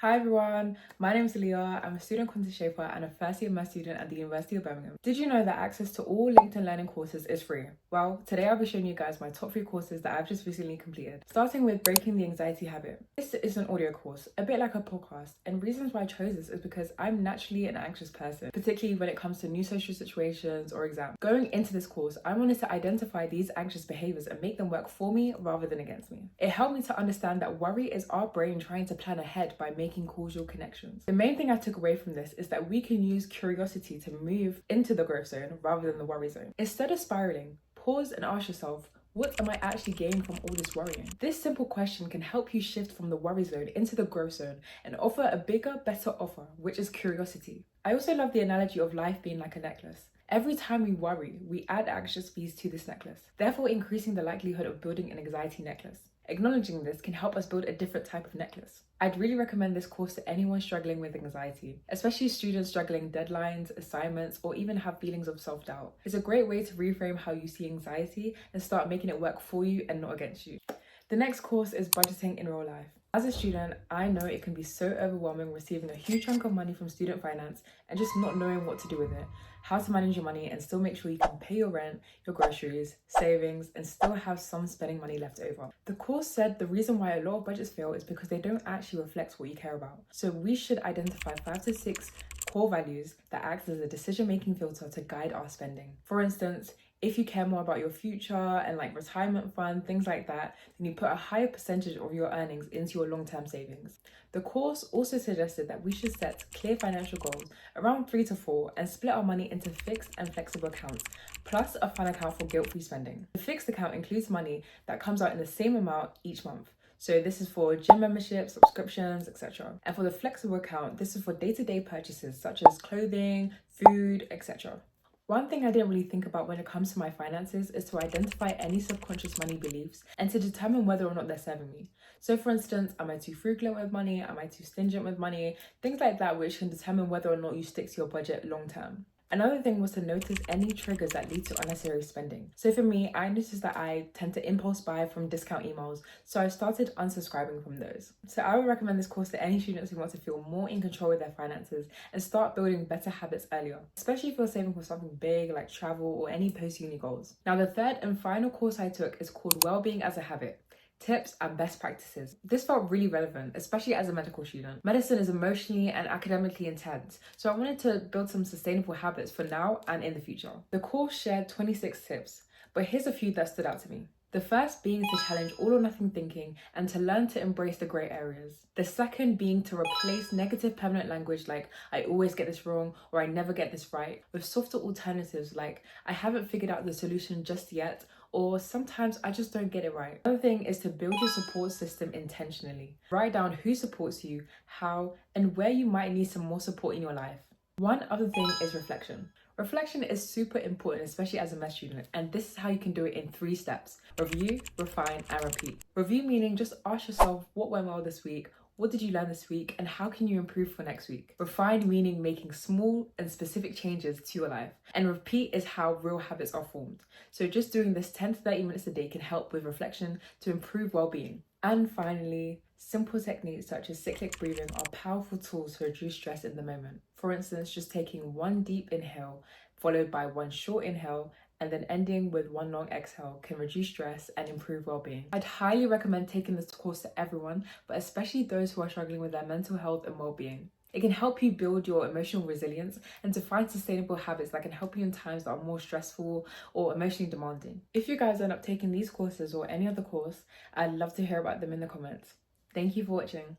Hi everyone, my name is Aliyah. I'm a student content shaper and a first year maths student at the University of Birmingham. Did you know that access to all LinkedIn Learning courses is free? Well, today I'll be showing you guys my top 3 courses that I've just recently completed. Starting with Breaking the Anxiety Habit. This is an audio course, a bit like a podcast, and reasons why I chose this is because I'm naturally an anxious person, particularly when it comes to new social situations or exams. Going into this course, I wanted to identify these anxious behaviors and make them work for me rather than against me. It helped me to understand that worry is our brain trying to plan ahead by making causal connections. The main thing I took away from this is that we can use curiosity to move into the growth zone rather than the worry zone. Instead of spiraling, pause and ask yourself, what am I actually gaining from all this worrying? This simple question can help you shift from the worry zone into the growth zone and offer a bigger, better offer, which is curiosity. I also love the analogy of life being like a necklace. Every time we worry, we add anxious beads to this necklace, therefore increasing the likelihood of building an anxiety necklace. Acknowledging this can help us build a different type of necklace. I'd really recommend this course to anyone struggling with anxiety, especially students struggling deadlines, assignments, or even have feelings of self-doubt. It's a great way to reframe how you see anxiety and start making it work for you and not against you. The next course is Budgeting in Real Life. As a student, I know it can be so overwhelming receiving a huge chunk of money from student finance and just not knowing what to do with it, how to manage your money and still make sure you can pay your rent, your groceries, savings, and still have some spending money left over. The course said the reason why a lot of budgets fail is because they don't actually reflect what you care about. So we should identify 5 to 6 core values that act as a decision-making filter to guide our spending. For instance, if you care more about your future and like retirement fund, things like that, then you put a higher percentage of your earnings into your long-term savings. The course also suggested that we should set clear financial goals, around 3 to 4, and split our money into fixed and flexible accounts, plus a fun account for guilt-free spending. The fixed account includes money that comes out in the same amount each month. So this is for gym memberships, subscriptions, etc. And for the flexible account, this is for day-to-day purchases such as clothing, food, etc. One thing I didn't really think about when it comes to my finances is to identify any subconscious money beliefs and to determine whether or not they're serving me. So for instance, am I too frugal with money? Am I too stingent with money? Things like that, which can determine whether or not you stick to your budget long term. Another thing was to notice any triggers that lead to unnecessary spending. So for me, I noticed that I tend to impulse buy from discount emails, so I started unsubscribing from those. So I would recommend this course to any students who want to feel more in control with their finances and start building better habits earlier, especially if you're saving for something big like travel or any post-uni goals. Now the third and final course I took is called Wellbeing as a Habit. Tips and best practices. This felt really relevant, especially as a medical student. Medicine is emotionally and academically intense, so I wanted to build some sustainable habits for now and in the future. The course shared 26 tips, but here's a few that stood out to me. The first being to challenge all or nothing thinking and to learn to embrace the grey areas. The second being to replace negative permanent language like I always get this wrong or I never get this right with softer alternatives like I haven't figured out the solution just yet or sometimes I just don't get it right. Another thing is to build your support system intentionally. Write down who supports you, how, and where you might need some more support in your life. One other thing is reflection. Reflection is super important, especially as a math student, and this is how you can do it in 3 steps. Review, refine, and repeat. Review meaning just ask yourself what went well this week, what did you learn this week, and how can you improve for next week? Refine meaning making small and specific changes to your life. And repeat is how real habits are formed. So just doing this 10 to 30 minutes a day can help with reflection to improve well-being. And finally, simple techniques such as cyclic breathing are powerful tools to reduce stress in the moment. For instance, just taking 1 deep inhale followed by 1 short inhale and then ending with 1 long exhale can reduce stress and improve well-being. I'd highly recommend taking this course to everyone, but especially those who are struggling with their mental health and well-being. It can help you build your emotional resilience and to find sustainable habits that can help you in times that are more stressful or emotionally demanding. If you guys end up taking these courses or any other course, I'd love to hear about them in the comments. Thank you for watching.